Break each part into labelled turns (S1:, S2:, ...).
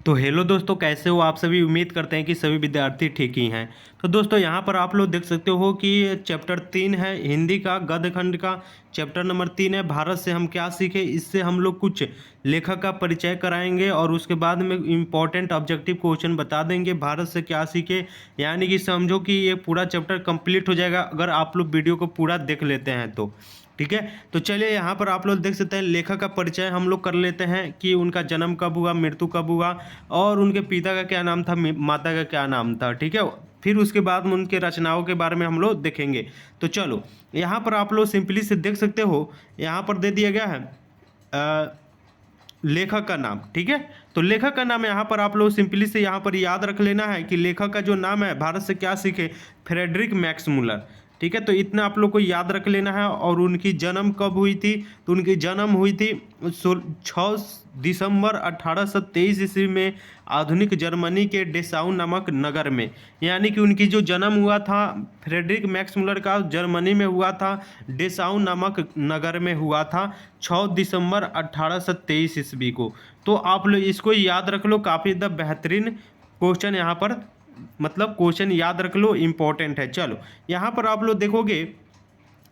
S1: तो हेलो दोस्तों, कैसे हो आप सभी। उम्मीद करते हैं कि सभी विद्यार्थी ठीक ही हैं। तो दोस्तों यहाँ पर आप लोग देख सकते हो कि चैप्टर 3 है हिंदी का, गद्य खंड का। चैप्टर नंबर 3 है भारत से हम क्या सीखे। इससे हम लोग कुछ लेखक का परिचय कराएंगे और उसके बाद में इम्पॉर्टेंट ऑब्जेक्टिव क्वेश्चन बता देंगे भारत से क्या सीखे। यानी कि समझो कि ये पूरा चैप्टर कंप्लीट हो जाएगा अगर आप लोग वीडियो को पूरा देख लेते हैं तो। ठीक है, तो चलिए यहाँ पर आप लोग देख सकते हैं लेखक का परिचय हम लोग कर लेते हैं कि उनका जन्म कब हुआ, मृत्यु कब हुआ और उनके पिता का क्या नाम था, माता का क्या नाम था। ठीक है, फिर उसके बाद में उनके रचनाओं के बारे में हम लोग देखेंगे। तो चलो यहाँ पर आप लोग सिंपली से देख सकते हो, यहाँ पर दे दिया गया है लेखक का नाम। ठीक है, तो लेखक का नाम यहाँ पर आप लोग सिंपली से यहाँ पर याद रख लेना है कि लेखक का जो नाम है भारत से क्या सीखे, फ्रेडरिक मैक्स मुलर। ठीक है, तो इतना आप लोग को याद रख लेना है। और उनकी जन्म कब हुई थी, तो उनकी जन्म हुई थी 6 दिसंबर 1823 ईस्वी में आधुनिक जर्मनी के डेसाउ नामक नगर में। यानी कि उनकी जो जन्म हुआ था फ्रेडरिक मैक्स मुलर का, जर्मनी में हुआ था, डेसाउ नामक नगर में हुआ था 6 दिसंबर 1823 ईस्वी को। तो आप लोग इसको याद रख लो, काफ़ी ज़्यादा बेहतरीन क्वेश्चन यहाँ पर, मतलब क्वेश्चन याद रख लो, इम्पोर्टेंट है। चलो यहाँ पर आप लोग देखोगे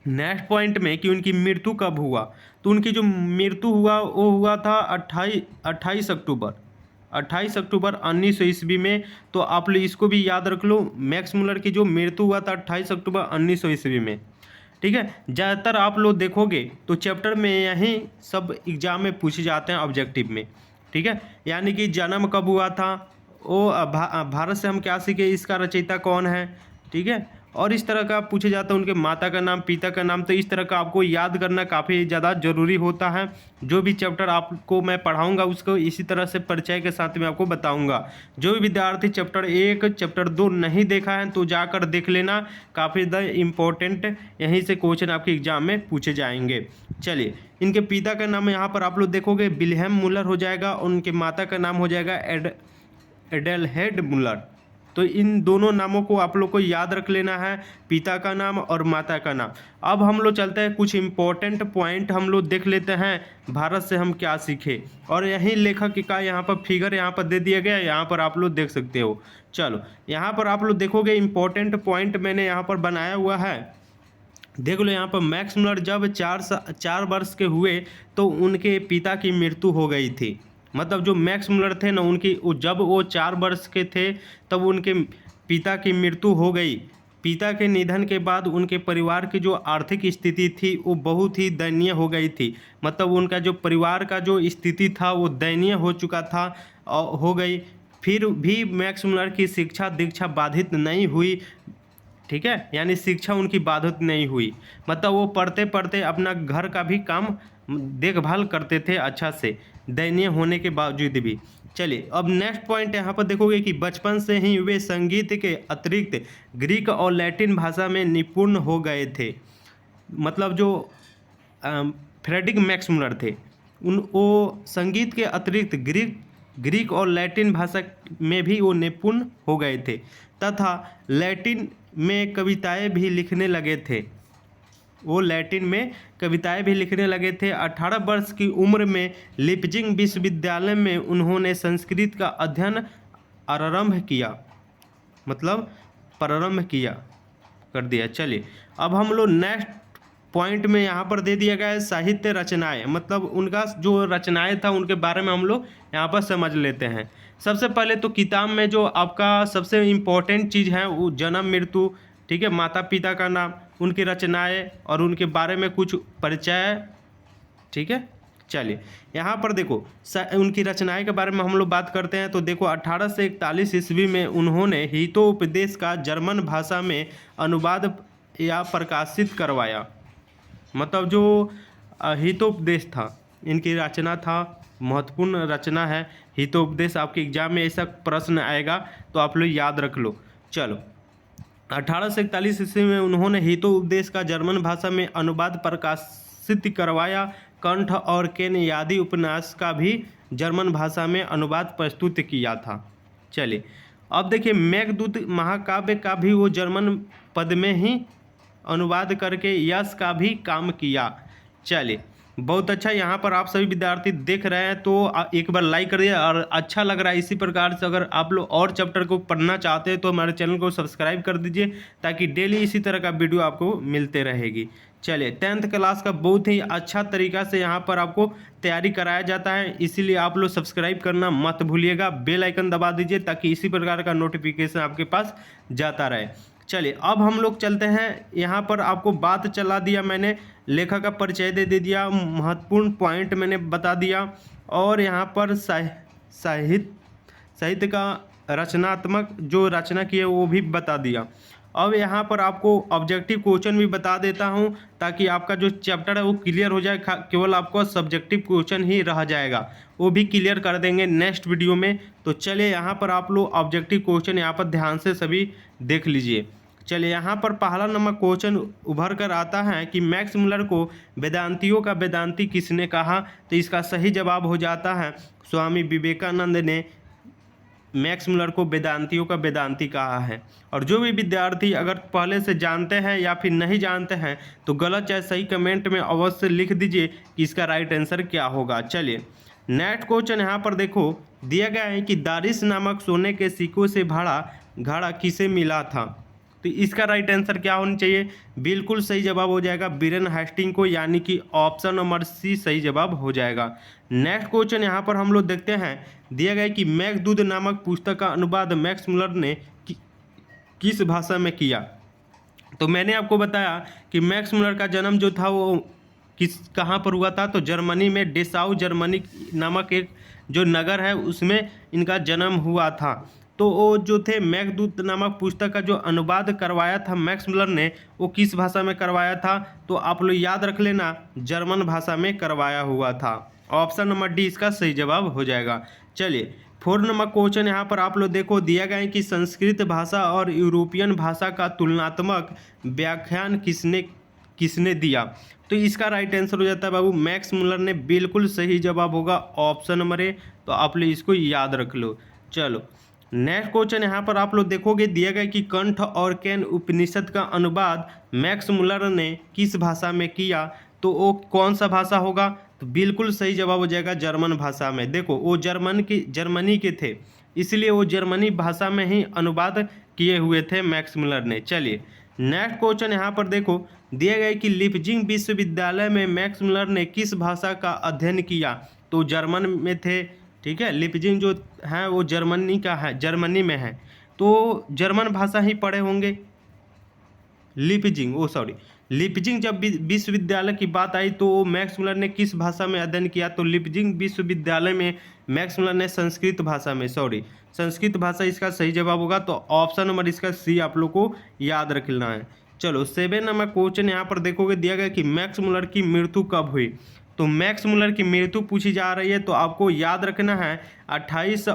S1: नेक्स्ट पॉइंट में कि उनकी मृत्यु कब हुआ। तो उनकी जो मृत्यु हुआ वो हुआ था 28 अक्टूबर 1900 ईस्वी में। तो आप लोग इसको भी याद रख लो, मैक्स मुलर की जो मृत्यु हुआ था 28 अक्टूबर 1900 ईस्वी में। ठीक है, ज़्यादातर आप लोग देखोगे तो चैप्टर में यही सब एग्जाम में पूछे जाते हैं ऑब्जेक्टिव में। ठीक है, यानी कि जन्म कब हुआ था, वो भारत से हम क्या सीखे, इसका रचयिता कौन है। ठीक है, और इस तरह का पूछे जाता है, उनके माता का नाम, पिता का नाम। तो इस तरह का आपको याद करना काफ़ी ज़्यादा ज़रूरी होता है। जो भी चैप्टर आपको मैं पढ़ाऊंगा उसको इसी तरह से परिचय के साथ में आपको बताऊंगा। जो भी विद्यार्थी चैप्टर 1 चैप्टर 2 नहीं देखा है तो जाकर देख लेना, काफ़ी ज़्यादा इम्पोर्टेंट यहीं से क्वेश्चन आपके एग्जाम में पूछे जाएंगे। चलिए, इनके पिता का नाम यहाँ पर आप लोग देखोगे विल्हेम मुलर हो जाएगा और उनके माता का नाम हो जाएगा एडेलहेड मुलर। तो इन दोनों नामों को आप लोग को याद रख लेना है, पिता का नाम और माता का नाम। अब हम लोग चलते हैं, कुछ इम्पोर्टेंट पॉइंट हम लोग देख लेते हैं भारत से हम क्या सीखे। और यही लेखक का यहाँ पर फिगर यहाँ पर दे दिया गया है, यहाँ पर आप लोग देख सकते हो। चलो यहाँ पर आप लोग देखोगे इम्पोर्टेंट पॉइंट मैंने यहाँ पर बनाया हुआ है, देख लो। यहाँ पर मैक्स मुलर जब 4 वर्ष के हुए तो उनके पिता की मृत्यु हो गई थी। मतलब जो मैक्स मुलर थे ना, उनकी जब वो 4 वर्ष के थे तब उनके पिता की मृत्यु हो गई। पिता के निधन के बाद उनके परिवार की जो आर्थिक स्थिति थी वो बहुत ही दयनीय हो गई थी। मतलब उनका जो परिवार का जो स्थिति था वो दयनीय हो चुका था, हो गई। फिर भी मैक्स मुलर की शिक्षा दीक्षा बाधित नहीं हुई। ठीक है, यानी शिक्षा उनकी बाधित नहीं हुई। मतलब वो पढ़ते पढ़ते अपना घर का भी काम देखभाल करते थे अच्छा से, दयनीय होने के बावजूद भी। चलिए अब नेक्स्ट पॉइंट यहाँ पर देखोगे कि बचपन से ही वे संगीत के अतिरिक्त ग्रीक और लैटिन भाषा में निपुण हो गए थे। मतलब जो फ्रेडरिक मैक्स मुलर थे वो संगीत के अतिरिक्त ग्रीक और लैटिन भाषा में भी वो निपुण हो गए थे तथा लैटिन में कविताएं भी लिखने लगे थे। वो लैटिन में कविताएं भी लिखने लगे थे। 18 वर्ष की उम्र में लिपजिंग विश्वविद्यालय में उन्होंने संस्कृत का अध्ययन आरंभ किया, मतलब प्रारंभ किया कर दिया। चलिए अब हम लोग नेक्स्ट पॉइंट में यहाँ पर दे दिया गया है साहित्य रचनाएं। मतलब उनका जो रचनाएं था उनके बारे में हम लोग यहाँ पर समझ लेते हैं। सबसे पहले तो किताब में जो आपका सबसे इम्पोर्टेंट चीज़ है वो जन्म मृत्यु, ठीक है, माता पिता का नाम, उनकी रचनाएं और उनके बारे में कुछ परिचय। ठीक है, चलिए यहाँ पर देखो उनकी रचनाएं के बारे में हम लोग बात करते हैं। तो देखो 1841 ईस्वी में उन्होंने हितोपदेश का जर्मन भाषा में अनुवाद या प्रकाशित करवाया। मतलब जो हितोपदेश था इनकी रचना था, महत्वपूर्ण रचना है हितोपदेश। आपके एग्जाम में ऐसा प्रश्न आएगा तो आप लोग याद रख लो। चलो 1841 ईस्वी में उन्होंने हितोपदेश का जर्मन भाषा में अनुवाद प्रकाशित करवाया। कंठ और केनयादी उपन्यास का भी जर्मन भाषा में अनुवाद प्रस्तुत किया था। चलिए अब देखिए मेघदूत महाकाव्य का भी वो जर्मन पद में ही अनुवाद करके यश का भी काम किया। चलिए बहुत अच्छा। यहाँ पर आप सभी विद्यार्थी देख रहे हैं तो एक बार लाइक करिए, और अच्छा लग रहा है इसी प्रकार से अगर आप लोग और चैप्टर को पढ़ना चाहते हैं तो हमारे चैनल को सब्सक्राइब कर दीजिए, ताकि डेली इसी तरह का वीडियो आपको मिलते रहेगी। चलिए, 10th क्लास का बहुत ही अच्छा तरीका से यहाँ पर आपको तैयारी कराया जाता है, इसीलिए आप लोग सब्सक्राइब करना मत भूलिएगा, बेल आइकन दबा दीजिए ताकि इसी प्रकार का नोटिफिकेशन आपके पास जाता रहे। चलिए, अब हम लोग चलते हैं। यहाँ पर आपको बात चला दिया मैंने, लेखक का परिचय दे दिया, महत्वपूर्ण पॉइंट मैंने बता दिया, और यहाँ पर साहित्य का रचनात्मक जो रचना की है वो भी बता दिया। अब यहाँ पर आपको ऑब्जेक्टिव क्वेश्चन भी बता देता हूँ, ताकि आपका जो चैप्टर है वो क्लियर हो जाए। केवल आपको सब्जेक्टिव क्वेश्चन ही रह जाएगा, वो भी क्लियर कर देंगे नेक्स्ट वीडियो में। तो चलिए, यहाँ पर आप लोग ऑब्जेक्टिव क्वेश्चन यहाँ पर ध्यान से सभी देख लीजिए। चलिए, यहाँ पर पहला नंबर क्वेश्चन उभर कर आता है कि मैक्स मुलर को वेदांतियों का वेदांती किसने कहा। तो इसका सही जवाब हो जाता है स्वामी विवेकानंद ने मैक्स मुलर को वेदांतियों का वेदांती कहा है। और जो भी विद्यार्थी अगर पहले से जानते हैं या फिर नहीं जानते हैं तो गलत चाहे सही कमेंट में अवश्य लिख दीजिए कि इसका राइट आंसर क्या होगा। चलिए, नेक्स्ट क्वेश्चन यहाँ पर देखो दिया गया है कि दारिस नामक सोने के सिक्कों से भरा घड़ा किसे मिला था। तो इसका राइट आंसर क्या होना चाहिए? बिल्कुल सही जवाब हो जाएगा बीरेन हेस्टिंग को, यानी कि ऑप्शन नंबर सी सही जवाब हो जाएगा। नेक्स्ट क्वेश्चन यहाँ पर हम लोग देखते हैं, दिया गया है कि मेघदूत नामक पुस्तक का अनुवाद मैक्स मुलर ने किस भाषा में किया। तो मैंने आपको बताया कि मैक्स मुलर का जन्म जो था वो कहाँ पर हुआ था, तो जर्मनी में डेसाउ जर्मनी नामक एक जो नगर है उसमें इनका जन्म हुआ था। तो वो जो थे मेघदूत नामक पुस्तक का जो अनुवाद करवाया था मैक्स मुलर ने, वो किस भाषा में करवाया था? तो आप लोग याद रख लेना, जर्मन भाषा में करवाया हुआ था। ऑप्शन नंबर डी इसका सही जवाब हो जाएगा। चलिए, 4 नंबर क्वेश्चन यहाँ पर आप लोग देखो दिया गया है कि संस्कृत भाषा और यूरोपियन भाषा का तुलनात्मक व्याख्यान किसने दिया। तो इसका राइट आंसर हो जाता है बाबू मैक्स मुलर ने। बिल्कुल सही जवाब होगा ऑप्शन नंबर ए। तो आप लोग इसको याद रख लो। चलो, नेक्स्ट क्वेश्चन यहाँ पर आप लोग देखोगे दिया गया कि कंठ और कैन उपनिषद का अनुवाद मैक्स मुलर ने किस भाषा में किया। तो वो कौन सा भाषा होगा? तो बिल्कुल सही जवाब हो जाएगा जर्मन भाषा में। देखो, वो जर्मनी के थे, इसलिए वो जर्मनी भाषा में ही अनुवाद किए हुए थे मैक्स मुलर ने। चलिए, नेक्स्ट क्वेश्चन यहाँ पर देखो दिया गया कि लिपजिंग विश्वविद्यालय में मैक्स मुलर ने किस भाषा का अध्ययन किया। तो जर्मन में थे, ठीक है। लिपजिंग जो है वो जर्मनी में है, तो जर्मन भाषा ही पढ़े होंगे। लिपजिंग जब विश्वविद्यालय की बात आई तो मैक्स मुलर ने किस भाषा में अध्ययन किया। तो लिपजिंग विश्वविद्यालय में मैक्स मुलर ने संस्कृत भाषा इसका सही जवाब होगा। तो ऑप्शन नंबर इसका सी आप लोग को याद रखना है। चलो, 7 नंबर क्वेश्चन यहाँ पर देखोगे दिया गया कि मैक्स मुलर की मृत्यु कब हुई। तो मैक्स मुलर की मृत्यु पूछी जा रही है, तो आपको याद रखना है 28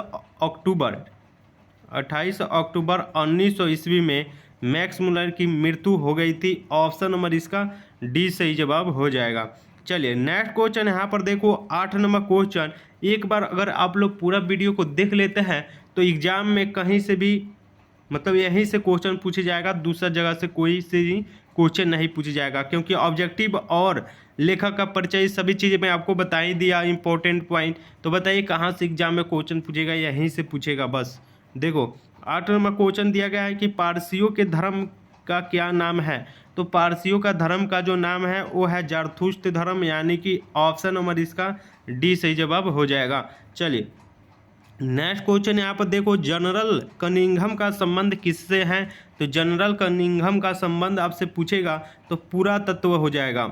S1: अक्टूबर 1900 ईस्वी में मैक्स मुलर की मृत्यु हो गई थी। ऑप्शन नंबर इसका डी सही जवाब हो जाएगा। चलिए, नेक्स्ट क्वेश्चन यहाँ पर देखो 8 नंबर क्वेश्चन। एक बार अगर आप लोग पूरा वीडियो को देख लेते हैं तो एग्जाम में कहीं से भी मतलब यहीं से क्वेश्चन पूछे जाएगा, दूसरा जगह से कोई से ही क्वेश्चन नहीं पूछा जाएगा, क्योंकि ऑब्जेक्टिव और लेखक का परिचय सभी चीज़ें मैं आपको बता ही दिया इंपॉर्टेंट पॉइंट। तो बताइए कहाँ से एग्जाम में क्वेश्चन पूछेगा? यहीं से पूछेगा बस। देखो, 8 नंबर क्वेश्चन दिया गया है कि पारसियों के धर्म का क्या नाम है। तो पारसियों का धर्म का जो नाम है वो है जारथुस्ट धर्म, यानी कि ऑप्शन नंबर इसका डी सही जवाब हो जाएगा। चलिए, नेक्स्ट क्वेश्चन यहाँ पर देखो जनरल कनिंघम का संबंध किससे है। तो जनरल कनिंघम का संबंध आपसे पूछेगा तो पुरातत्व हो जाएगा।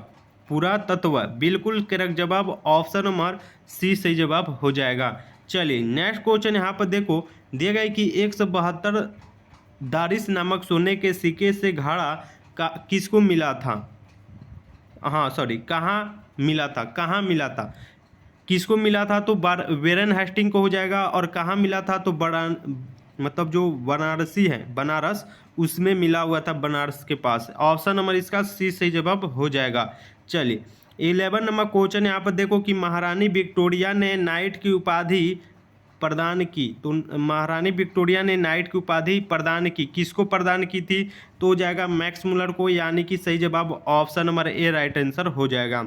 S1: पुरातत्व बिल्कुल करेक्ट जवाब, ऑप्शन नंबर सी सही जवाब हो जाएगा। चलिए, नेक्स्ट क्वेश्चन यहाँ पर देखो दिया गया है कि 172 दारिस नामक सोने के सिक्के से घड़ा किसको मिला था। कहाँ मिला था किसको मिला था। तो वेरन हेस्टिंग को हो जाएगा। और कहाँ मिला था? तो मतलब जो बनारसी है, बनारस, उसमें मिला हुआ था, बनारस के पास। ऑप्शन नंबर इसका सी सही जवाब हो जाएगा। चलिए, 11 नंबर क्वेश्चन यहाँ पर देखो कि महारानी विक्टोरिया ने नाइट की उपाधि प्रदान की। तो महारानी विक्टोरिया ने नाइट की उपाधि प्रदान की, किसको प्रदान की थी? तो हो जाएगा मैक्स मुलर को, यानी कि सही जवाब option number A right answer हो जाएगा।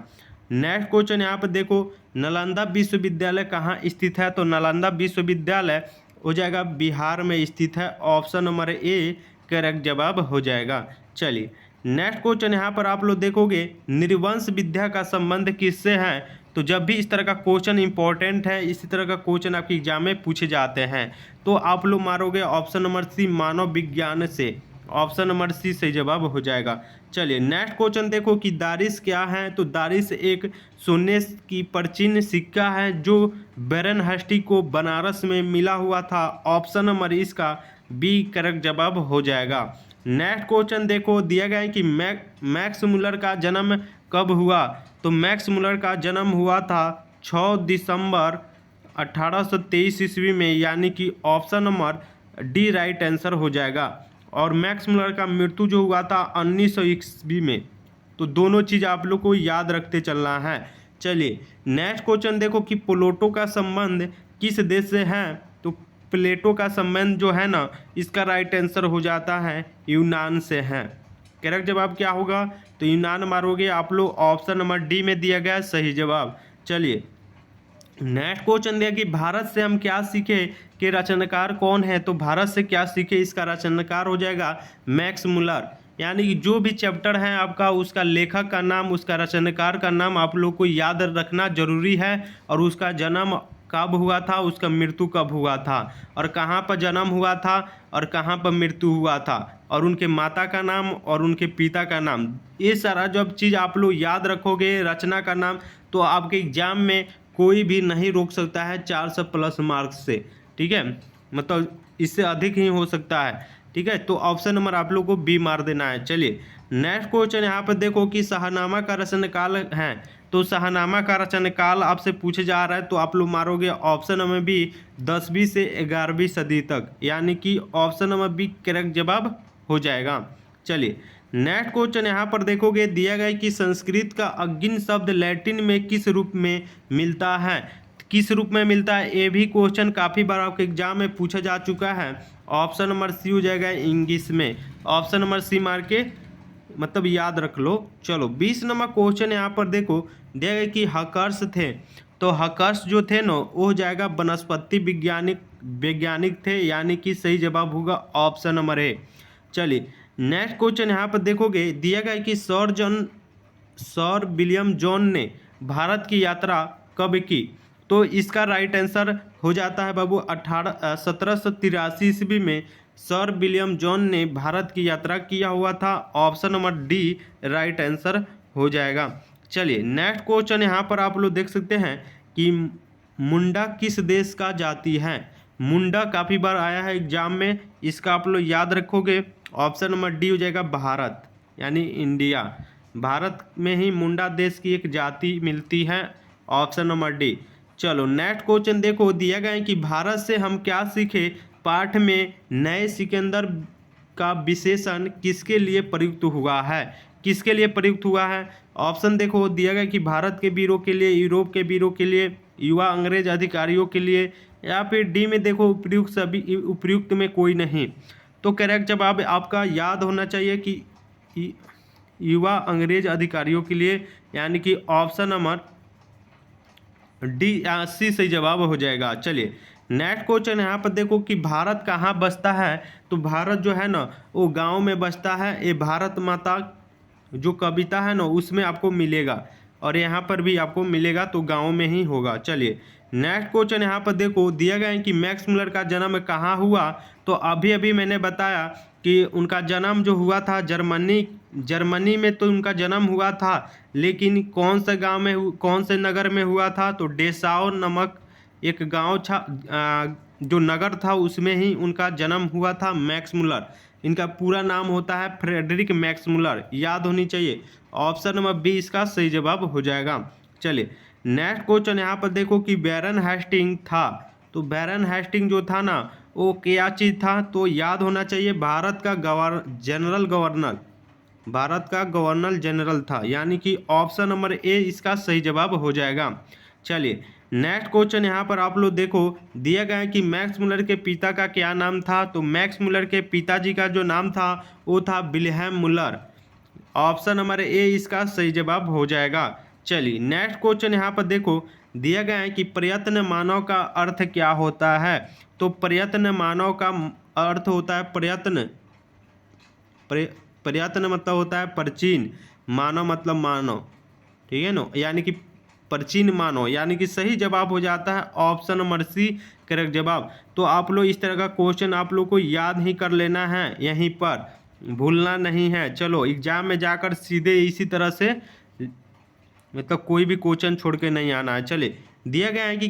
S1: नेक्स्ट क्वेश्चन यहाँ पर देखो, नालंदा विश्वविद्यालय कहाँ स्थित है? तो नालंदा विश्वविद्यालय हो जाएगा बिहार में स्थित है। ऑप्शन नंबर ए करेक्ट जवाब हो जाएगा। चलिए नेक्स्ट क्वेश्चन यहाँ पर आप लोग देखोगे, निर्वंश विद्या का संबंध किससे है? तो जब भी इस तरह का क्वेश्चन इंपॉर्टेंट है, इसी तरह का क्वेश्चन आपके एग्जाम में पूछे जाते हैं, तो आप लोग मारोगे ऑप्शन नंबर सी मानव विज्ञान से। ऑप्शन नंबर सी सही जवाब हो जाएगा। चलिए नेक्स्ट क्वेश्चन देखो कि दारिश क्या है? तो दारिश एक सोने की प्राचीन सिक्का है जो बेरनहस्टी को बनारस में मिला हुआ था। ऑप्शन नंबर इसका बी करेक्ट जवाब हो जाएगा। नेक्स्ट क्वेश्चन देखो, दिया गया है कि मैक्स मुलर का जन्म कब हुआ? तो मैक्स मुलर का जन्म हुआ था 6 दिसंबर 1823 ईस्वी में, यानी कि option number D right answer हो जाएगा। और मैक्स मुलर का मृत्यु जो हुआ था 1900 ईस्वी में। तो दोनों चीज़ आप लोग को याद रखते चलना है। चलिए नेक्स्ट क्वेश्चन देखो कि प्लेटो का संबंध किस देश से है? तो प्लेटो का संबंध जो है ना, इसका राइट आंसर हो जाता है यूनान से है। करेक्ट जवाब क्या होगा? तो यूनान मारोगे आप लोग, ऑप्शन नंबर डी में दिया गया सही जवाब। चलिए नेक्स्ट क्वेश्चन दिया कि भारत से हम क्या सीखे कि रचनाकार कौन है? तो भारत से क्या सीखे, इसका रचनाकार हो जाएगा मैक्स मुलर। यानी कि जो भी चैप्टर है आपका, उसका लेखक का नाम, उसका रचनाकार का नाम आप लोग को याद रखना जरूरी है। और उसका जन्म कब हुआ था, उसका मृत्यु कब हुआ था, और कहाँ पर जन्म हुआ था और कहाँ पर मृत्यु हुआ था, और उनके माता का नाम और उनके पिता का नाम, ये सारा जब चीज़ आप लोग याद रखोगे, रचना का नाम, तो आपके एग्जाम में कोई भी नहीं रोक सकता है 400 प्लस मार्क्स से। ठीक है, मतलब इससे अधिक ही हो सकता है। ठीक है, तो ऑप्शन नंबर आप लोग को बी मार देना है। चलिए नेक्स्ट क्वेश्चन यहाँ पर देखो कि शाहनामा का रचनाकाल है। तो शाहनामा का रचनाकाल आपसे पूछे जा रहा है, तो आप लोग मारोगे ऑप्शन नंबर बी 10वीं से 11वीं सदी तक, यानी कि ऑप्शन नंबर बी करेक्ट जवाब हो जाएगा। चलिए नेक्स्ट क्वेश्चन यहाँ पर देखोगे, दिया गया है कि संस्कृत का अग्नि शब्द लैटिन में किस रूप में मिलता है? किस रूप में मिलता है? ये भी क्वेश्चन काफ़ी बार आपके एग्जाम में पूछा जा चुका है। ऑप्शन नंबर सी हो जाएगा इंग्लिश में। ऑप्शन नंबर सी मार के मतलब याद रख लो। चलो 20 नंबर क्वेश्चन यहाँ पर देखो, दिया गया कि हकर्स थे। तो हकर्स जो थे ना, वो हो जाएगा वनस्पति वैज्ञानिक थे, यानी कि सही जवाब होगा ऑप्शन नंबर ए। चलिए नेक्स्ट क्वेश्चन यहाँ पर देखोगे, दिया गया कि सर विलियम जॉन ने भारत की यात्रा कब की? तो इसका राइट आंसर हो जाता है बाबू 1783 ईस्वी में सर विलियम जॉन ने भारत की यात्रा किया हुआ था। Option number D right answer हो जाएगा। चलिए नेक्स्ट क्वेश्चन यहाँ पर आप लोग देख सकते हैं कि मुंडा किस देश का जाति है? मुंडा काफ़ी बार आया है एग्जाम में, इसका आप लोग याद रखोगे। ऑप्शन नंबर डी हो जाएगा भारत, यानी इंडिया। भारत में ही मुंडा देश की एक जाति मिलती है। Option number D. चलो नेक्स्ट क्वेश्चन देखो, दिया गया है कि भारत से हम क्या सीखे पाठ में नए सिकंदर का विशेषण किसके लिए प्रयुक्त हुआ है? किसके लिए प्रयुक्त हुआ है? ऑप्शन देखो, दिया गया कि भारत के वीरों के लिए, यूरोप के वीरों के लिए, युवा अंग्रेज अधिकारियों के लिए, या फिर डी में देखो उपयुक्त सभी, उपयुक्त में कोई नहीं। तो करेक्ट जवाब आपका याद होना चाहिए कि युवा अंग्रेज अधिकारियों के लिए, यानी कि ऑप्शन नंबर डी सी सही जवाब हो जाएगा। चलिए नेक्स्ट क्वेश्चन यहाँ पर देखो कि भारत कहाँ बसता है? तो भारत जो है ना, वो गांव में बसता है। ये भारत माता जो कविता है ना, उसमें आपको मिलेगा, और यहाँ पर भी आपको मिलेगा, तो गांव में ही होगा। चलिए नेक्स्ट क्वेश्चन यहाँ पर देखो, दिया गया है कि मैक्स मुलर का जन्म कहाँ हुआ? तो अभी अभी मैंने बताया कि उनका जन्म जो हुआ था जर्मनी में, तो उनका जन्म हुआ था, लेकिन कौन से गांव में, कौन से नगर में हुआ था? तो डेसाओ नामक एक गांव था, जो नगर था, उसमें ही उनका जन्म हुआ था मैक्स मुलर। इनका पूरा नाम होता है फ्रेडरिक मैक्स मुलर, याद होनी चाहिए। ऑप्शन नंबर बी इसका सही जवाब हो जाएगा। चलिए नेक्स्ट क्वेश्चन यहाँ पर देखो कि बैरन हेस्टिंग था। तो बैरन हेस्टिंग जो था ना, वो क्या चीज़ था? तो याद होना चाहिए भारत का भारत का गवर्नर जनरल था, यानी कि ऑप्शन नंबर ए इसका सही जवाब हो जाएगा। चलिए नेक्स्ट क्वेश्चन यहाँ पर आप लोग देखो, दिया गया है कि मैक्स मुलर के पिता का क्या नाम था? तो मैक्स मुलर के पिताजी का जो नाम था, वो था Wilhelm Muller. Option number A इसका सही जवाब हो जाएगा। चलिए नेक्स्ट क्वेश्चन यहाँ पर देखो दिया गया है कि प्रयत्न मानव का अर्थ क्या होता है। तो प्रयत्न मानव का अर्थ होता है प्रयत्न, प्रयत्न मतलब होता है प्राचीन, मानव मतलब मानव, ठीक है ना, यानी कि प्राचीन मानव, यानी कि सही जवाब हो जाता है ऑप्शन नंबर सी करेक्ट जवाब। तो आप लोग इस तरह का क्वेश्चन आप लोग को याद ही कर लेना है, यहीं पर भूलना नहीं है। चलो एग्जाम में जाकर सीधे इसी तरह से मतलब कोई भी क्वेश्चन छोड़ के नहीं आना है। चले दिया गया है कि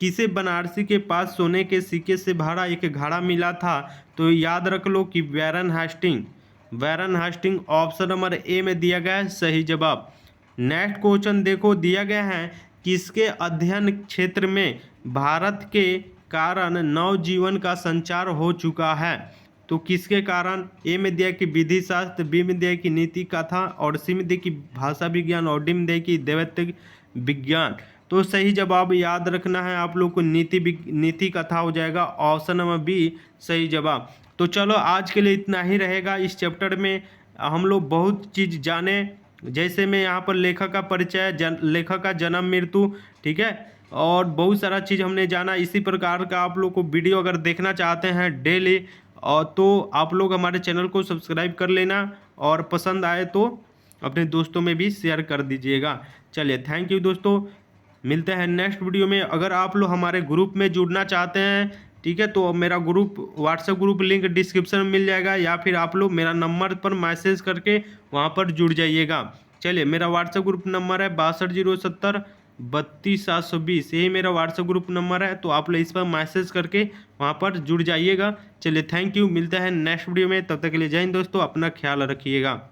S1: किसे बनारसी के पास सोने के सिक्के से भरा एक घड़ा मिला था। तो याद रख लो कि Warren Hastings option number A में दिया गया है सही जवाब। नेक्स्ट क्वेश्चन देखो दिया गया है किसके अध्ययन क्षेत्र में भारत के कारण नवजीवन का संचार हो चुका है। तो किसके कारण, ए में दिया कि विधि शास्त्र, बी में दिया कि नीति कथा, और सी में दिया कि भाषा विज्ञान, और डी में दिया कि दैविक विज्ञान। तो सही जवाब याद रखना है आप लोग को नीति कथा हो जाएगा, ऑप्शन नंबर बी सही जवाब। तो चलो आज के लिए इतना ही रहेगा। इस चैप्टर में हम लोग बहुत चीज़ जाने, जैसे में यहाँ पर लेखक का परिचय, लेखक का जन्म मृत्यु, ठीक है, और बहुत सारा चीज़ हमने जाना। इसी प्रकार का आप लोग को वीडियो अगर देखना चाहते हैं डेली और तो आप लोग हमारे चैनल को सब्सक्राइब कर लेना, और पसंद आए तो अपने दोस्तों में भी शेयर कर दीजिएगा। चलिए थैंक यू दोस्तों, मिलते हैं नेक्स्ट वीडियो में। अगर आप लोग हमारे ग्रुप में जुड़ना चाहते हैं, ठीक है, तो मेरा group WhatsApp group link description में मिल जाएगा, या फिर आप लोग मेरा नंबर पर मैसेज करके वहाँ पर जुड़ जाइएगा। चलिए मेरा व्हाट्सएप ग्रुप नंबर है 6207322720, यही मेरा व्हाट्सएप ग्रुप नंबर है। तो आप लोग इस पर मैसेज करके वहाँ पर जुड़ जाइएगा। चलिए थैंक यू, मिलते हैं नेक्स्ट वीडियो में, तब तक के लिए जय हिंद दोस्तों, अपना ख्याल रखिएगा।